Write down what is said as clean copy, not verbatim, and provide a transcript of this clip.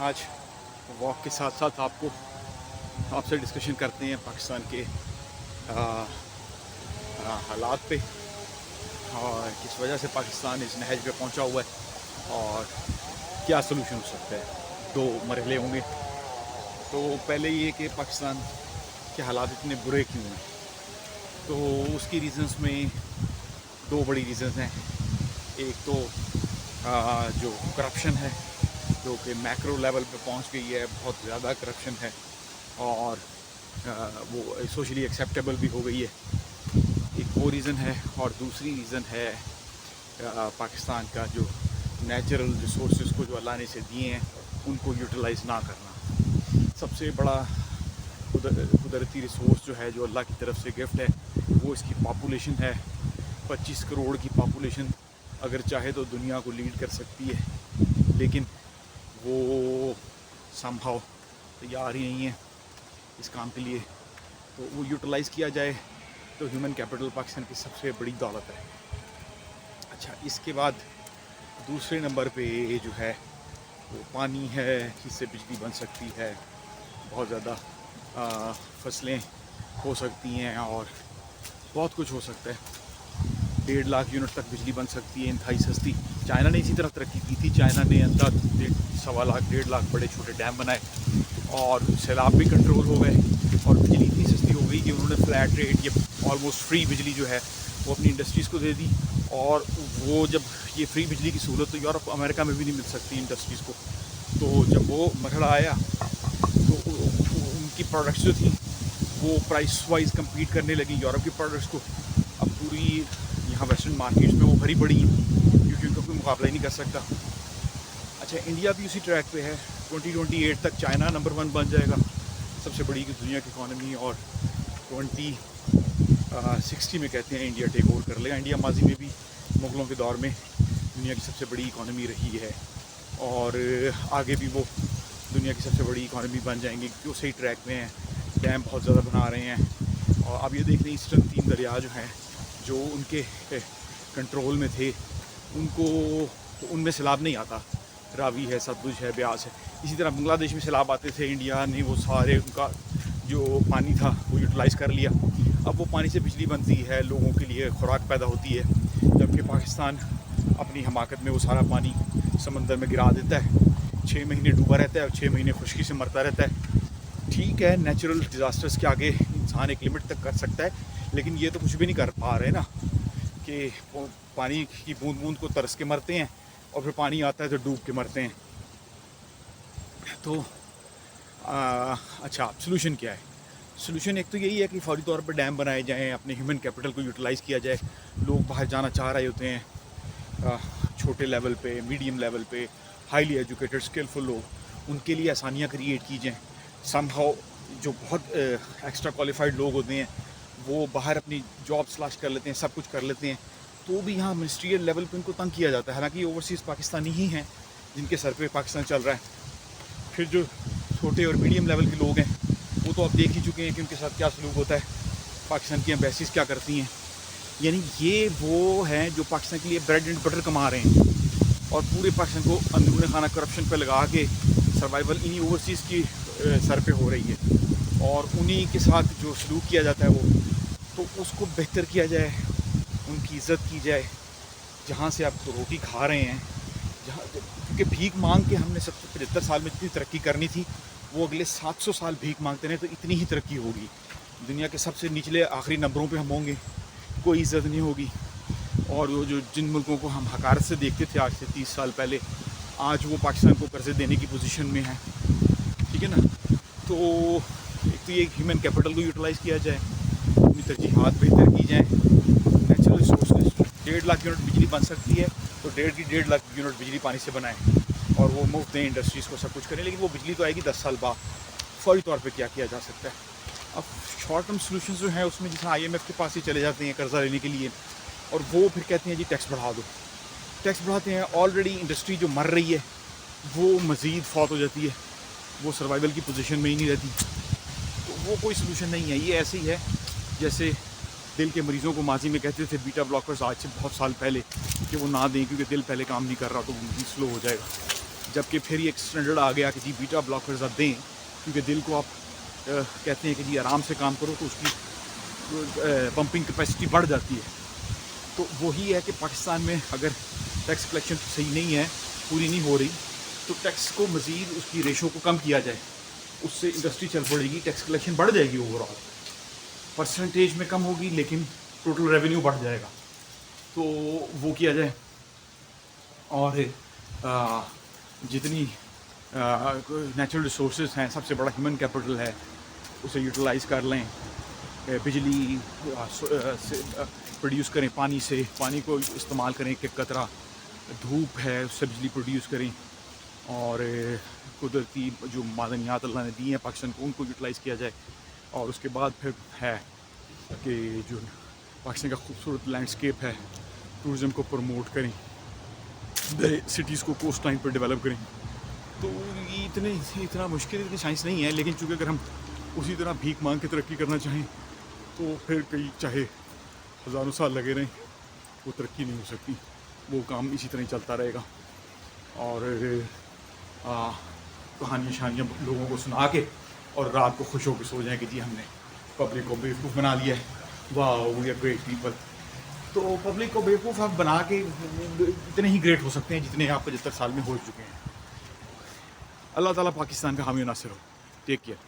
آج واک کے ساتھ ساتھ آپ سے ڈسکشن کرتے ہیں پاکستان کے حالات پہ اور کس وجہ سے پاکستان اس نہج پہ پہنچا ہوا ہے اور کیا سلوشن ہو سکتا ہے. 2 مرحلے ہوں گے. تو پہلے یہ کہ پاکستان کے حالات اتنے برے کیوں ہیں. تو اس کی ریزنز میں 2 بڑی ریزنز ہیں. ایک تو جو کرپشن ہے جو کہ میکرو لیول پہ پہنچ گئی ہے, بہت زیادہ کرپشن ہے اور وہ سوشلی ایکسیپٹیبل بھی ہو گئی ہے. ایک وہ ریزن ہے. اور دوسری ریزن ہے پاکستان کا جو نیچرل ریسورسز کو جو اللہ نے اسے دیے ہیں ان کو یوٹیلائز نہ کرنا. سب سے بڑا قدرتی ریسورس جو ہے جو اللہ کی طرف سے گفٹ ہے وہ اس کی پاپولیشن ہے. 25 کروڑ کی پاپولیشن اگر چاہے تو دنیا کو لیڈ کر سکتی ہے, لیکن وہ سم ہاؤ تیار ہی نہیں ہے اس کام کے لیے. تو وہ یوٹیلائز کیا جائے تو ہیومن کیپٹل پاکستان کی سب سے بڑی دولت ہے. اچھا, اس کے بعد دوسرے نمبر پہ جو ہے وہ پانی ہے, جس سے بجلی بن سکتی ہے, بہت زیادہ فصلیں ہو سکتی ہیں اور بہت کچھ ہو سکتا ہے. 1.5 لاکھ یونٹ تک بجلی بن سکتی ہے انتہائی سستی. چائنا نے اسی طرح ترقی کی تھی. چائنا نے 1.5 لاکھ 1.5 لاکھ بڑے چھوٹے ڈیم بنائے اور سیلاب بھی کنٹرول ہو گئے اور بجلی اتنی سستی ہو گئی کہ انہوں نے فلیٹ ریٹ یا آلموسٹ فری بجلی جو ہے وہ اپنی انڈسٹریز کو دے دی. اور وہ جب یہ فری بجلی کی سہولت تو یورپ امریکہ میں بھی نہیں مل سکتی انڈسٹریز کو. تو جب وہ مرحلہ آیا تو ان کی پروڈکٹس جو تھیں وہ پرائس وائز کمپیٹ کرنے لگی یورپ کی پروڈکٹس کو. اب پوری یہاں ویسٹرن مارکیٹس میں وہ بھری پڑی ہیں کیونکہ ان کا کوئی مقابلہ ہی نہیں کر سکتا. اچھا, انڈیا بھی اسی ٹریک پہ ہے. 2028 تک چائنا نمبر 1 بن جائے گا, سب سے بڑی دنیا کی اکانومی, اور 2060 میں کہتے ہیں انڈیا ٹیک اوور کر لے گا. انڈیا ماضی میں بھی مغلوں کے دور میں دنیا کی سب سے بڑی اکانومی رہی ہے اور آگے بھی وہ دنیا کی سب سے بڑی اکانومی بن جائیں گے کیونکہ وہ صحیح ٹریک پہ ہیں. ڈیم بہت زیادہ بنا رہے ہیں اور اب یہ دیکھ رہے ہیں ایسٹرن 3 دریا جو ہیں جو ان کے کنٹرول میں تھے ان میں سیلاب نہیں آتا. راوی ہے, ستلج ہے, بیاس ہے. اسی طرح بنگلہ دیش میں سیلاب آتے تھے. انڈیا نے وہ سارے ان کا جو پانی تھا وہ یوٹیلائز کر لیا. اب وہ پانی سے بجلی بنتی ہے, لوگوں کے لیے خوراک پیدا ہوتی ہے, جبکہ پاکستان اپنی حماقت میں وہ سارا پانی سمندر میں گرا دیتا ہے. 6 مہینے ڈوبا رہتا ہے اور 6 مہینے خشکی سے مرتا رہتا ہے. ٹھیک ہے, نیچرل ڈیزاسٹرز کے آگے انسان ایک لمٹ تک کر سکتا ہے, لیکن یہ تو کچھ بھی نہیں کر پا رہے نا کہ پانی کی بوند بوند کو ترس کے مرتے ہیں اور پھر پانی آتا ہے تو ڈوب کے مرتے ہیں. تو اچھا, سلوشن کیا ہے؟ سلوشن ایک تو یہی ہے کہ فوری طور پر ڈیم بنائے جائیں, اپنے ہیومن کیپٹل کو یوٹیلائز کیا جائے. لوگ باہر جانا چاہ رہے ہوتے ہیں, چھوٹے لیول پہ, میڈیم لیول پہ, ہائیلی ایجوکیٹڈ اسکلفل لوگ, ان کے لیے آسانیاں کریٹ کی جائیں. سم ہاؤ جو بہت ایکسٹرا کوالیفائڈ لوگ ہوتے ہیں وہ باہر اپنی جاب تلاش کر لیتے ہیں, سب کچھ کر لیتے ہیں, تو بھی یہاں منسٹریل لیول پہ ان کو تنگ کیا جاتا ہے. حالانکہ اوورسیز پاکستانی ہی ہیں جن کے سر پہ پاکستان چل رہا ہے. پھر جو چھوٹے اور میڈیم لیول کے لوگ ہیں وہ تو اب دیکھ ہی چکے ہیں کہ ان کے ساتھ کیا سلوک ہوتا ہے, پاکستان کی ایمبیسیز کیا کرتی ہیں. یعنی یہ وہ ہیں جو پاکستان کے لیے بریڈ اینڈ بٹر کما رہے ہیں اور پورے پاکستان کو اندرون خانہ کرپشن پہ لگا کے سروائیول انہی اوورسیز کی سر پہ ہو رہی ہے. اور انہی کے ساتھ جو سلوک کیا جاتا ہے وہ تو اس کو بہتر کیا جائے, ان کی عزت کی جائے. جہاں سے آپ روٹی کھا رہے ہیں, جہاں کیونکہ بھیک مانگ کے ہم نے 75 سال میں جتنی ترقی کرنی تھی وہ اگلے 700 سال بھیک مانگتے رہے تو اتنی ہی ترقی ہوگی. دنیا کے سب سے نچلے آخری نمبروں پہ ہم ہوں گے, کوئی عزت نہیں ہوگی. اور وہ جن ملکوں کو ہم حقارت سے دیکھتے تھے آج سے 30 سال پہلے, آج وہ پاکستان کو قرضے دینے کی پوزیشن میں ہیں. ٹھیک ہے نا. تو ایک تو یہ ہیومن کیپٹل کو یوٹیلائز کیا جائے, اپنی ترجیحات بہتر کی جائیں. نیچرل ریسورسز 1.5 لاکھ یونٹ بجلی بن سکتی ہے تو 1.5 لاکھ یونٹ بجلی پانی سے بنائیں اور وہ مفت دیں انڈسٹریز کو, سب کچھ کریں. لیکن وہ بجلی تو آئے گی 10 سال بعد. فوری طور پہ کیا جا سکتا ہے؟ اب شارٹ ٹرم سلوشنز جو ہیں اس میں جیسے IMF کے پاس ہی چلے جاتے ہیں قرضہ لینے کے لیے اور وہ پھر کہتے ہیں جی ٹیکس بڑھا دو. ٹیکس بڑھاتے ہیں, آلریڈی انڈسٹری جو مر رہی ہے وہ مزید فوت ہو جاتی ہے, وہ سروائیول کی پوزیشن میں ہی نہیں رہتی. تو وہ کوئی سلوشن نہیں ہے. یہ ایسے ہی ہے جیسے دل کے مریضوں کو ماضی میں کہتے تھے بیٹا بلاکرز آج سے بہت سال پہلے کہ وہ نہ دیں کیونکہ دل پہلے کام نہیں کر رہا تو وہ مزید سلو ہو جائے گا. جبکہ پھر یہ ایک اسٹینڈرڈ آ گیا کہ جی بیٹا بلاکرز آپ دیں، کیونکہ دل کو آپ کہتے ہیں کہ جی آرام سے کام کرو تو اس کی پمپنگ کیپیسٹی بڑھ جاتی ہے. تو وہی ہے کہ پاکستان میں اگر ٹیکس کلیکشن صحیح نہیں ہے، پوری نہیں ہو رہی، تو ٹیکس کو مزید اس کی ریشو کو کم کیا جائے، اس سے انڈسٹری چل پڑے گی، ٹیکس کلیکشن بڑھ جائے گی، اوور آل پرسنٹیج میں کم ہوگی لیکن ٹوٹل ریونیو بڑھ جائے گا. تو وہ کیا جائے. اور جتنی نیچرل ریسورسز ہیں، سب سے بڑا ہیومن کیپٹل ہے، اسے یوٹیلائز کر لیں. بجلی پروڈیوس کریں پانی سے، پانی کو استعمال کریں کہ قطرہ دھوپ ہے اس سے بجلی پروڈیوس کریں. اور قدرتی جو معدنیات اللہ نے دی ہیں پاکستان کو، ان کو یوٹیلائز کیا جائے. اور اس کے بعد پھر ہے کہ جو پاکستان کا خوبصورت لینڈسکیپ ہے، ٹورزم کو پروموٹ کریں، سٹیز کو کوسٹ لائن پر ڈیولپ کریں. تو یہ اتنا مشکل اتنی سائنس نہیں ہے، لیکن چونکہ اگر ہم اسی طرح بھیک مانگ کے ترقی کرنا چاہیں تو پھر کئی چاہے ہزاروں سال لگے رہیں وہ ترقی نہیں ہو سکتی، وہ کام اسی طرح ہی چلتا رہے گا. اور کہانیاں شانیاں لوگوں کو سنا کے اور رات کو خوش ہو کے سو جائیں کہ جی ہم نے پبلک کو بیوقوف بنا لیا ہے، واہ وی آر گریٹ پیپل. تو پبلک کو بیوقوف آپ بنا کے اتنے ہی گریٹ ہو سکتے ہیں جتنے آپ 75 سال میں ہو چکے ہیں. اللہ تعالیٰ پاکستان کا حامی و ناصر ہو. Take care.